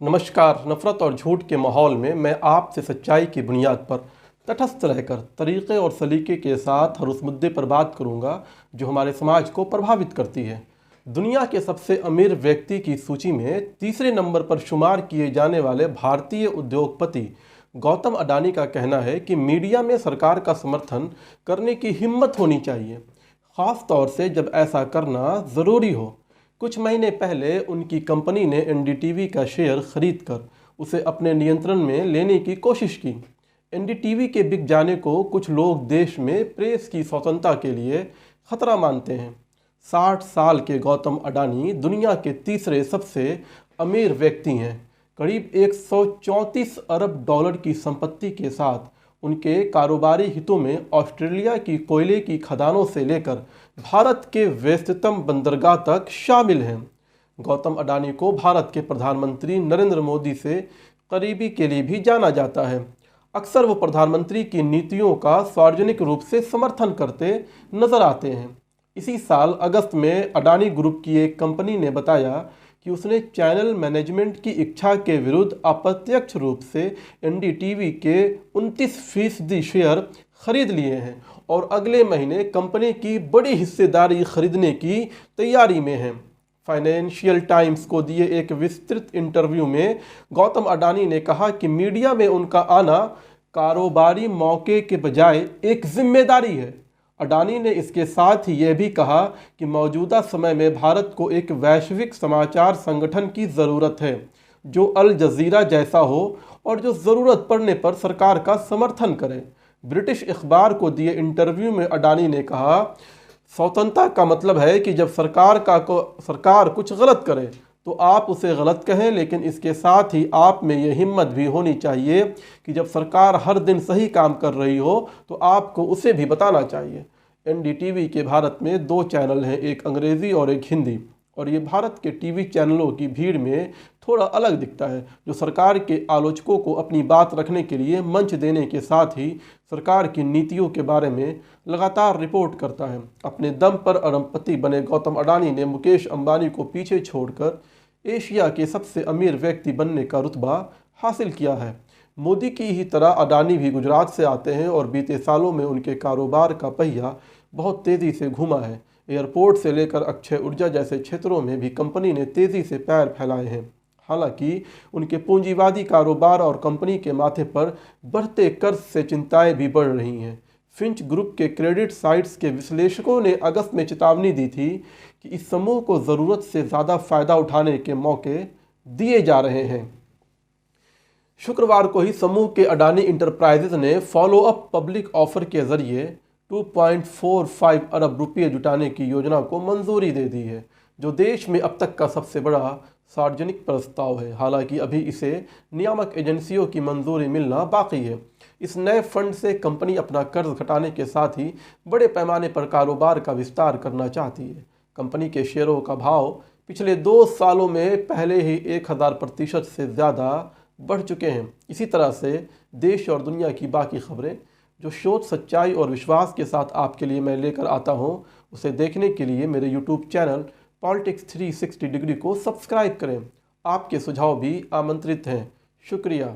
नमस्कार। नफ़रत और झूठ के माहौल में मैं आपसे सच्चाई की बुनियाद पर तटस्थ रहकर तरीक़े और सलीके के साथ हर उस मुद्दे पर बात करूंगा जो हमारे समाज को प्रभावित करती है। दुनिया के सबसे अमीर व्यक्ति की सूची में तीसरे नंबर पर शुमार किए जाने वाले भारतीय उद्योगपति गौतम अडानी का कहना है कि मीडिया में सरकार का समर्थन करने की हिम्मत होनी चाहिए, ख़ास तौर से जब ऐसा करना ज़रूरी हो। कुछ महीने पहले उनकी कंपनी ने एनडीटीवी का शेयर खरीदकर उसे अपने नियंत्रण में लेने की कोशिश की। एनडीटीवी के बिक जाने को कुछ लोग देश में प्रेस की स्वतंत्रता के लिए खतरा मानते हैं। 60 साल के गौतम अडानी दुनिया के तीसरे सबसे अमीर व्यक्ति हैं। करीब 134 अरब डॉलर की संपत्ति के साथ उनके कारोबारी हितों में ऑस्ट्रेलिया की कोयले की खदानों से लेकर भारत के व्यस्ततम बंदरगाह तक शामिल हैं। गौतम अडानी को भारत के प्रधानमंत्री नरेंद्र मोदी से करीबी के लिए भी जाना जाता है। अक्सर वो प्रधानमंत्री की नीतियों का सार्वजनिक रूप से समर्थन करते नजर आते हैं। इसी साल अगस्त में अडानी ग्रुप की एक कंपनी ने बताया कि उसने चैनल मैनेजमेंट की इच्छा के विरुद्ध अप्रत्यक्ष रूप से एनडीटीवी के 29% शेयर खरीद लिए हैं और अगले महीने कंपनी की बड़ी हिस्सेदारी खरीदने की तैयारी में हैं। फाइनेंशियल टाइम्स को दिए एक विस्तृत इंटरव्यू में गौतम अडानी ने कहा कि मीडिया में उनका आना कारोबारी मौके के बजाय एक जिम्मेदारी है। अडानी ने इसके साथ ही यह भी कहा कि मौजूदा समय में भारत को एक वैश्विक समाचार संगठन की ज़रूरत है जो अल जज़ीरा जैसा हो और जो ज़रूरत पड़ने पर सरकार का समर्थन करे। ब्रिटिश अखबार को दिए इंटरव्यू में अडानी ने कहा, स्वतंत्रता का मतलब है कि जब सरकार कुछ गलत करे तो आप उसे गलत कहें, लेकिन इसके साथ ही आप में ये हिम्मत भी होनी चाहिए कि जब सरकार हर दिन सही काम कर रही हो तो आपको उसे भी बताना चाहिए। एनडीटीवी के भारत में 2 चैनल हैं, एक अंग्रेज़ी और एक हिंदी, और ये भारत के टीवी चैनलों की भीड़ में थोड़ा अलग दिखता है, जो सरकार के आलोचकों को अपनी बात रखने के लिए मंच देने के साथ ही सरकार की नीतियों के बारे में लगातार रिपोर्ट करता है। अपने दम पर अरबपति बने गौतम अडानी ने मुकेश अंबानी को पीछे छोड़कर एशिया के सबसे अमीर व्यक्ति बनने का रुतबा हासिल किया है। मोदी की ही तरह अडानी भी गुजरात से आते हैं और बीते सालों में उनके कारोबार का पहिया बहुत तेज़ी से घूमा है। एयरपोर्ट से लेकर अक्षय ऊर्जा जैसे क्षेत्रों में भी कंपनी ने तेज़ी से पैर फैलाए हैं। हालांकि उनके पूंजीवादी कारोबार और कंपनी के माथे पर बढ़ते कर्ज से चिंताएं भी बढ़ रही हैं। फिंच ग्रुप के क्रेडिट साइट्स के विश्लेषकों ने अगस्त में चेतावनी दी थी कि इस समूह को ज़रूरत से ज़्यादा फ़ायदा उठाने के मौके दिए जा रहे हैं। शुक्रवार को ही समूह के अडानी इंटरप्राइजेज ने फॉलो अप पब्लिक ऑफर के जरिए 2.45 अरब रुपये जुटाने की योजना को मंजूरी दे दी है, जो देश में अब तक का सबसे बड़ा सार्वजनिक प्रस्ताव है। हालांकि अभी इसे नियामक एजेंसियों की मंजूरी मिलना बाकी है। इस नए फंड से कंपनी अपना कर्ज घटाने के साथ ही बड़े पैमाने पर कारोबार का विस्तार करना चाहती है। कंपनी के शेयरों का भाव पिछले 2 सालों में पहले ही 1000% से ज़्यादा बढ़ चुके हैं। इसी तरह से देश और दुनिया की बाकी खबरें जो शोध, सच्चाई और विश्वास के साथ आपके लिए मैं लेकर आता हूं, उसे देखने के लिए मेरे YouTube चैनल पॉलिटिक्स 360 डिग्री को सब्सक्राइब करें। आपके सुझाव भी आमंत्रित हैं। शुक्रिया।